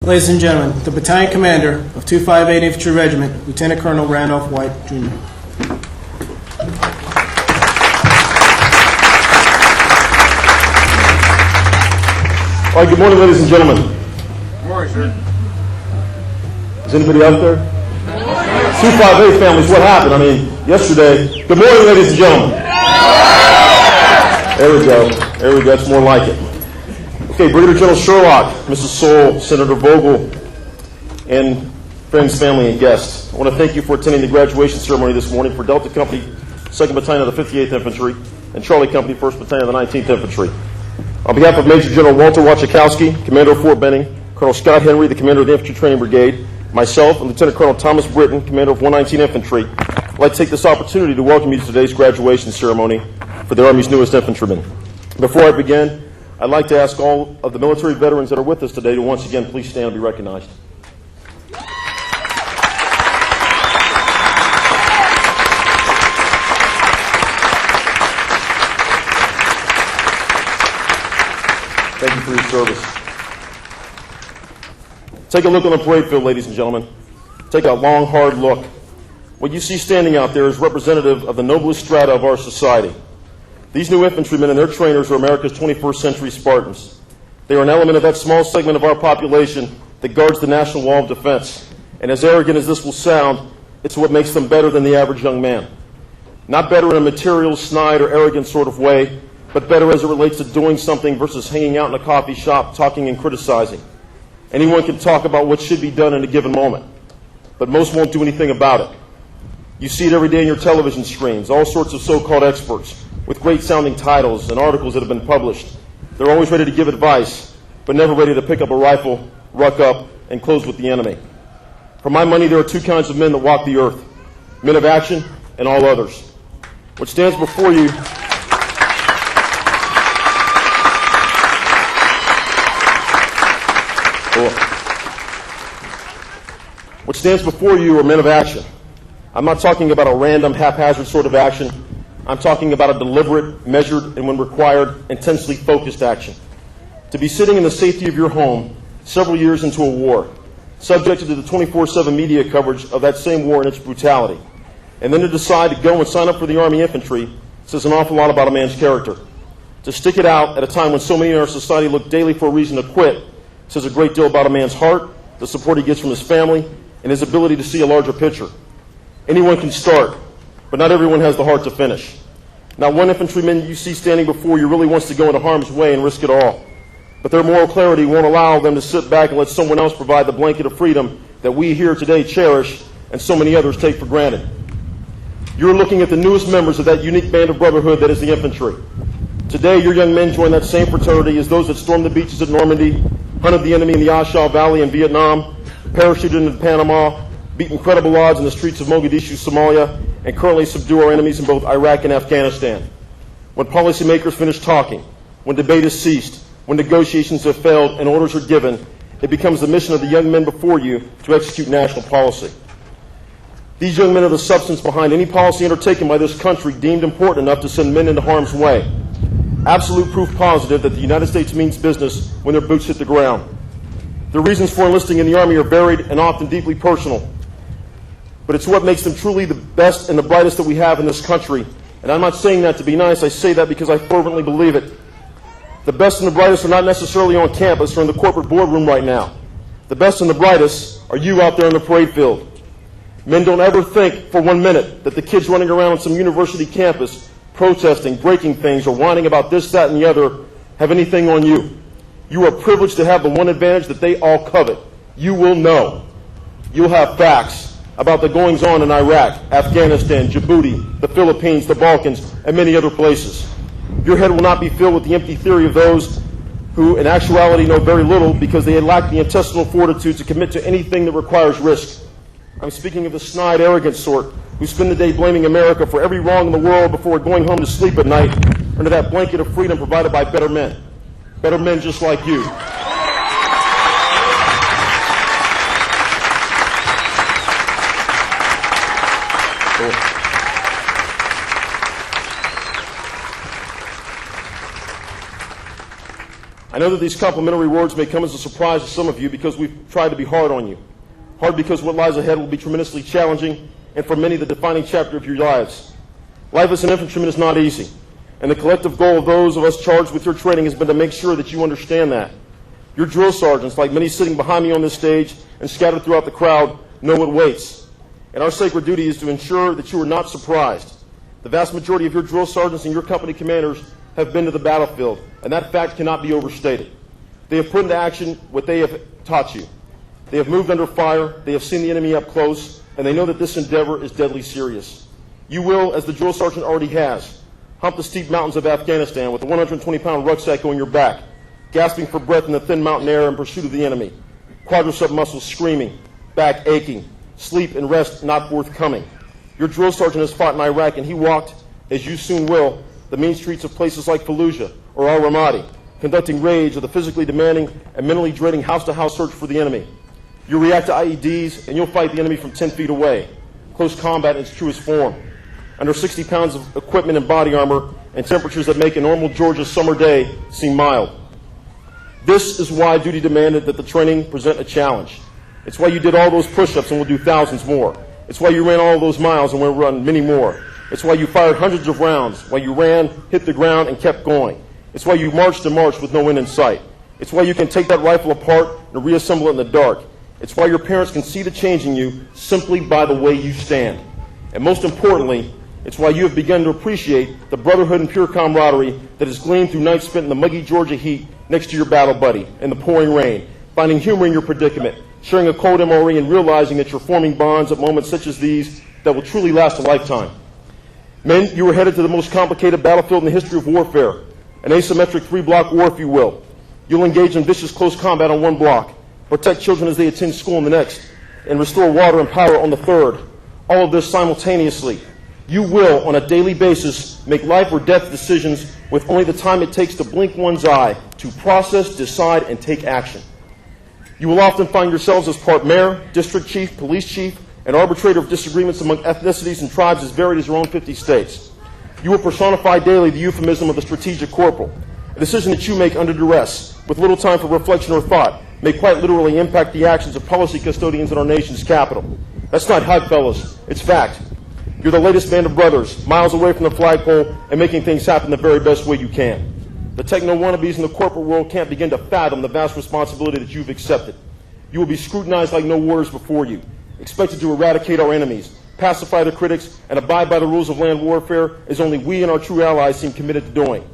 Ladies and gentlemen, the Battalion Commander of 258 Infantry Regiment, Lieutenant Colonel Randolph White, Jr. All right, good morning, ladies and gentlemen. Good morning, sir. Is anybody out there? 258 families, what happened? I mean, yesterday. Good morning, ladies and gentlemen. There we go. There we go. That's more like it. Okay, Brigadier General Sherlock, Mrs. Soul, Senator Vogel, and friends, family, and guests. I want to thank you for attending the graduation ceremony this morning for Delta Company, 2nd Battalion of the 58th Infantry, and Charlie Company, 1st Battalion of the 19th Infantry. On behalf of Major General Walter Wachakowski, Commander of Fort Benning, Colonel Scott Henry, the Commander of the Infantry Training Brigade, myself, and Lieutenant Colonel Thomas Britton, Commander of 119 Infantry, I'd like to take this opportunity to welcome you to today's graduation ceremony for the Army's newest infantrymen. Before I begin, I'd like to ask all of the military veterans that are with us today to once again please stand and be recognized. Thank you for your service. Take a look on the parade field, ladies and gentlemen. Take a long, hard look. What you see standing out there is representative of the noblest strata of our society. These new infantrymen and their trainers are America's 21st century Spartans. They are an element of that small segment of our population that guards the national wall of defense. And as arrogant as this will sound, it's what makes them better than the average young man. Not better in a material, snide, or arrogant sort of way, but better as it relates to doing something versus hanging out in a coffee shop, talking and criticizing. Anyone can talk about what should be done in a given moment, but most won't do anything about it. You see it every day in your television screens, all sorts of so-called experts with great-sounding titles and articles that have been published. They're always ready to give advice, but never ready to pick up a rifle, ruck up, and close with the enemy. For my money, there are two kinds of men that walk the earth: men of action and all others. What stands before you are men of action. I'm not talking about a random, haphazard sort of action. I'm talking about a deliberate, measured, and when required, intensely focused action. To be sitting in the safety of your home several years into a war, subjected to the 24/7 media coverage of that same war and its brutality, and then to decide to go and sign up for the Army Infantry says an awful lot about a man's character. To stick it out at a time when so many in our society look daily for a reason to quit says a great deal about a man's heart, the support he gets from his family, and his ability to see a larger picture. Anyone can start, but not everyone has the heart to finish. Not one infantryman you see standing before you really wants to go into harm's way and risk it all. But their moral clarity won't allow them to sit back and let someone else provide the blanket of freedom that we here today cherish and so many others take for granted. You're looking at the newest members of that unique band of brotherhood that is the infantry. Today, your young men join that same fraternity as those that stormed the beaches at Normandy, hunted the enemy in the Ashaw Valley in Vietnam, parachuted into Panama, beat incredible odds in the streets of Mogadishu, Somalia, and currently subdue our enemies in both Iraq and Afghanistan. When policymakers finish talking, when debate has ceased, when negotiations have failed and orders are given, it becomes the mission of the young men before you to execute national policy. These young men are the substance behind any policy undertaken by this country deemed important enough to send men into harm's way. Absolute proof positive that the United States means business when their boots hit the ground. The reasons for enlisting in the Army are varied and often deeply personal, but it's what makes them truly the best and the brightest that we have in this country. And I'm not saying that to be nice, I say that because I fervently believe it. The best and the brightest are not necessarily on campus or in the corporate boardroom right now. The best and the brightest are you out there in the parade field. Men, don't ever think for 1 minute that the kids running around on some university campus protesting, breaking things, or whining about this, that, and the other have anything on you. You are privileged to have the one advantage that they all covet. You will know. You'll have facts about the goings-on in Iraq, Afghanistan, Djibouti, the Philippines, the Balkans, and many other places. Your head will not be filled with the empty theory of those who in actuality know very little because they lack the intestinal fortitude to commit to anything that requires risk. I'm speaking of the snide, arrogant sort who spend the day blaming America for every wrong in the world before going home to sleep at night under that blanket of freedom provided by better men. Better men just like you. I know that these complimentary words may come as a surprise to some of you because we've tried to be hard on you. Hard because what lies ahead will be tremendously challenging and for many the defining chapter of your lives. Life as an infantryman is not easy, and the collective goal of those of us charged with your training has been to make sure that you understand that. Your drill sergeants, like many sitting behind me on this stage and scattered throughout the crowd, know what waits. And our sacred duty is to ensure that you are not surprised. The vast majority of your drill sergeants and your company commanders have been to the battlefield, and that fact cannot be overstated. They have put into action what they have taught you. They have moved under fire, they have seen the enemy up close, and they know that this endeavor is deadly serious. You will, as the drill sergeant already has, hump the steep mountains of Afghanistan with a 120-pound rucksack on your back, gasping for breath in the thin mountain air in pursuit of the enemy, quadricep muscles screaming, back aching, sleep and rest not forthcoming. Your drill sergeant has fought in Iraq, and he walked, as you soon will, the mean streets of places like Fallujah or Al-Ramadi, conducting raids of the physically demanding and mentally draining house-to-house search for the enemy. You'll react to IEDs, and you'll fight the enemy from 10 feet away, close combat in its truest form, under 60 pounds of equipment and body armor, and temperatures that make a normal Georgia summer day seem mild. This is why duty demanded that the training present a challenge. It's why you did all those push-ups and will do thousands more. It's why you ran all those miles and will run many more. It's why you fired hundreds of rounds, why you ran, hit the ground, and kept going. It's why you marched and marched with no end in sight. It's why you can take that rifle apart and reassemble it in the dark. It's why your parents can see the change in you simply by the way you stand. And most importantly, it's why you have begun to appreciate the brotherhood and pure camaraderie that has gleamed through nights spent in the muggy Georgia heat next to your battle buddy in the pouring rain, finding humor in your predicament, sharing a cold MRE, and realizing that you're forming bonds at moments such as these that will truly last a lifetime. Men, you were headed to the most complicated battlefield in the history of warfare, an asymmetric three-block war, if you will. You'll engage in vicious close combat on one block, protect children as they attend school on the next, and restore water and power on the third. All of this simultaneously. You will, on a daily basis, make life or death decisions with only the time it takes to blink one's eye to process, decide, and take action. You will often find yourselves as part mayor, district chief, police chief, and arbitrator of disagreements among ethnicities and tribes as varied as your own 50 states. You will personify daily the euphemism of the strategic corporal. A decision that you make under duress, with little time for reflection or thought, may quite literally impact the actions of policy custodians in our nation's capital. That's not hype, fellas. It's fact. You're the latest band of brothers, miles away from the flagpole and making things happen the very best way you can. The techno wannabes in the corporate world can't begin to fathom the vast responsibility that you've accepted. You will be scrutinized like no warriors before you, expected to eradicate our enemies, pacify the critics, and abide by the rules of land warfare as only we and our true allies seem committed to doing.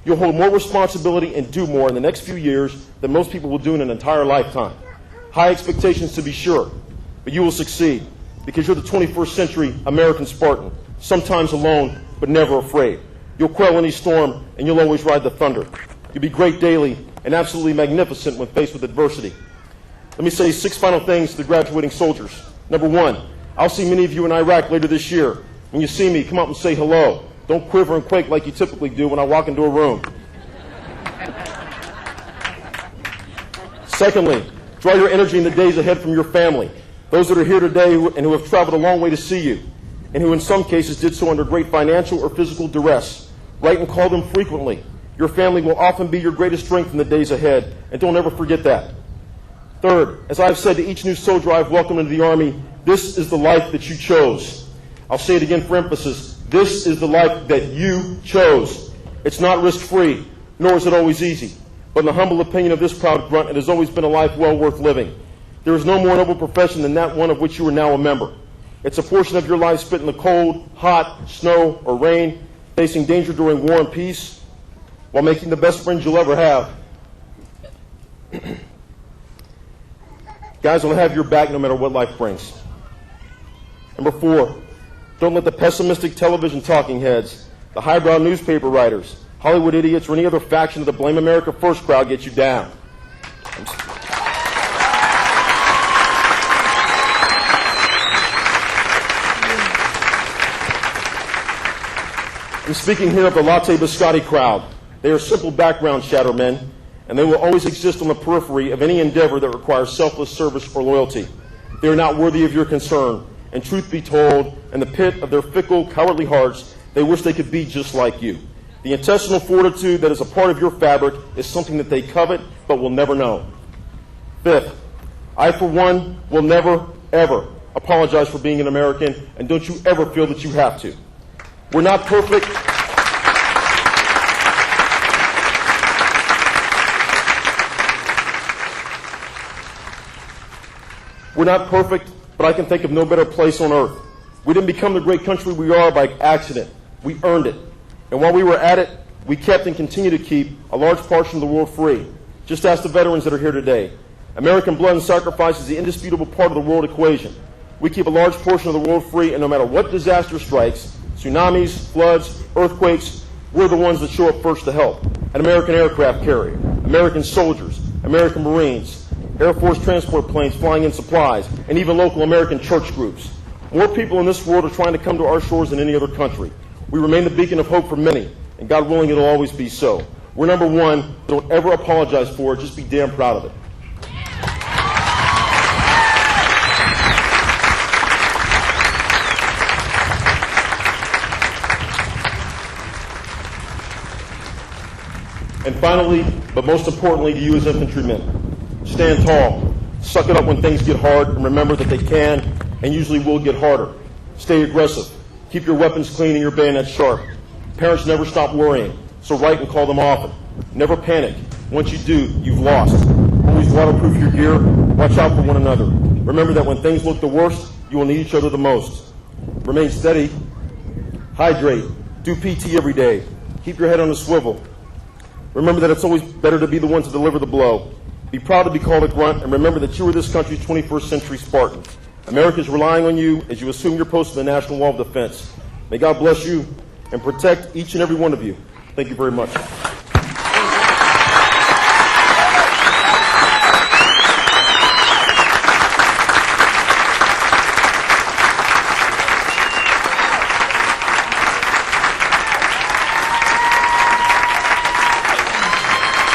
You'll hold more responsibility and do more in the next few years than most people will do in an entire lifetime. High expectations to be sure, but you will succeed because you're the 21st century American Spartan, sometimes alone, but never afraid. You'll quell any storm, and you'll always ride the thunder. You'll be great daily and absolutely magnificent when faced with adversity. Let me say 6 final things to the graduating soldiers. Number 1, I'll see many of you in Iraq later this year. When you see me, come up and say hello. Don't quiver and quake like you typically do when I walk into a room. Secondly, draw your energy in the days ahead from your family, those that are here today and who have traveled a long way to see you, and who in some cases did so under great financial or physical duress. Write and call them frequently. Your family will often be your greatest strength in the days ahead, and don't ever forget that. Third, as I've said to each new soldier I've welcomed into the Army, this is the life that you chose. I'll say it again for emphasis. This is the life that you chose. It's not risk-free, nor is it always easy. But in the humble opinion of this proud grunt, it has always been a life well worth living. There is no more noble profession than that one of which you are now a member. It's a portion of your life spent in the cold, hot, snow, or rain, facing danger during war and peace, while making the best friends you'll ever have. Guys will have your back no matter what life brings. Number 4, don't let the pessimistic television talking heads, the highbrow newspaper writers, Hollywood idiots, or any other faction of the Blame America First crowd get you down. I'm speaking here of the latte biscotti crowd. They are simple background shadow men, and they will always exist on the periphery of any endeavor that requires selfless service or loyalty. They are not worthy of your concern, and truth be told, in the pit of their fickle, cowardly hearts, they wish they could be just like you. The intestinal fortitude that is a part of your fabric is something that they covet but will never know. Fifth, I, for one, will never, ever apologize for being an American, and don't you ever feel that you have to. We're not perfect. We're not perfect, but I can think of no better place on earth. We didn't become the great country we are by accident. We earned it. And while we were at it, we kept and continue to keep a large portion of the world free. Just ask the veterans that are here today. American blood and sacrifice is the indisputable part of the world equation. We keep a large portion of the world free, and no matter what disaster strikes, tsunamis, floods, earthquakes, we're the ones that show up first to help. An American aircraft carrier, American soldiers, American Marines, Air Force transport planes flying in supplies, and even local American church groups. More people in this world are trying to come to our shores than any other country. We remain the beacon of hope for many, and God willing, it'll always be so. We're number one. Don't ever apologize for it. Just be damn proud of it. And finally, but most importantly to you as infantrymen, stand tall, suck it up when things get hard, and remember that they can and usually will get harder. Stay aggressive. Keep your weapons clean and your bayonets sharp. Parents never stop worrying, so write and call them often. Never panic. Once you do, you've lost. Always waterproof your gear. Watch out for one another. Remember that when things look the worst, you will need each other the most. Remain steady. Hydrate. Do PT every day. Keep your head on a swivel. Remember that it's always better to be the one to deliver the blow. Be proud to be called a grunt, and remember that you are this country's 21st century Spartan. America is relying on you as you assume your post in the National Wall of Defense. May God bless you and protect each and every one of you. Thank you very much.